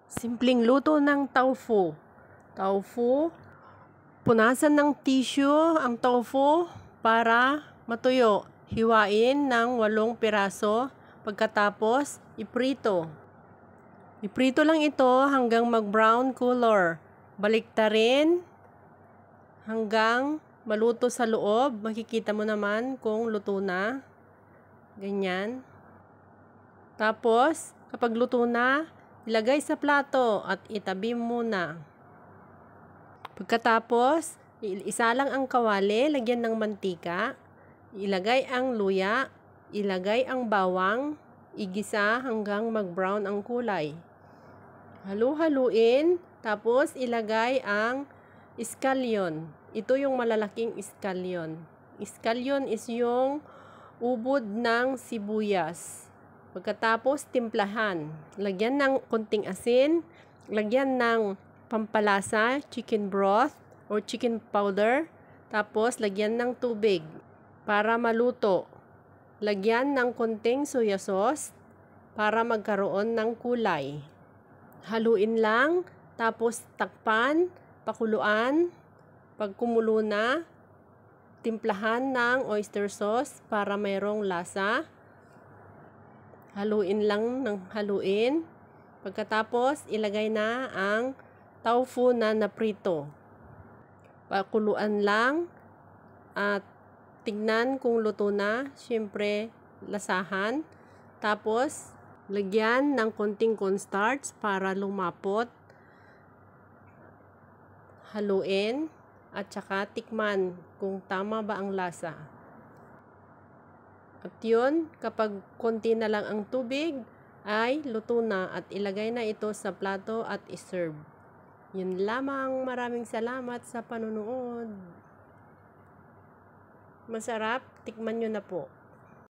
Simpleng luto ng tofu. Tofu, punasan ng tissue ang tofu para matuyo. Hiwain ng 8 piraso. Pagkatapos, iprito. Iprito lang ito hanggang mag-brown color. Baliktarin hanggang maluto sa loob. Makikita mo naman kung luto na. Ganyan. Tapos, kapag luto na, ilagay sa plato at itabi muna. Pagkatapos, isa lang ang kawali, lagyan ng mantika, ilagay ang luya, ilagay ang bawang, igisa hanggang mag-brown ang kulay. Halu-haluin, tapos ilagay ang iskalyon. Ito yung malalaking iskalyon. Iskalyon is yung ubod ng sibuyas. Pagkatapos, timplahan. Lagyan ng konting asin, lagyan ng pampalasa, chicken broth or chicken powder. Tapos, lagyan ng tubig para maluto. Lagyan ng konting soya sauce para magkaroon ng kulay. Haluin lang, tapos takpan, pakuluan. Pag kumulo na, timplahan ng oyster sauce para mayroong lasa. Haluin lang ng haluin. Pagkatapos, ilagay na ang tofu na naprito. Pakuluan lang at tignan kung luto na. Siyempre, lasahan. Tapos, lagyan ng konting cornstarch para lumapot. Haluin at saka tikman kung tama ba ang lasa. At yun, kapag konti na lang ang tubig, ay luto na at ilagay na ito sa plato at iserve. Yun lamang. Maraming salamat sa panonood. Masarap, tikman nyo na po.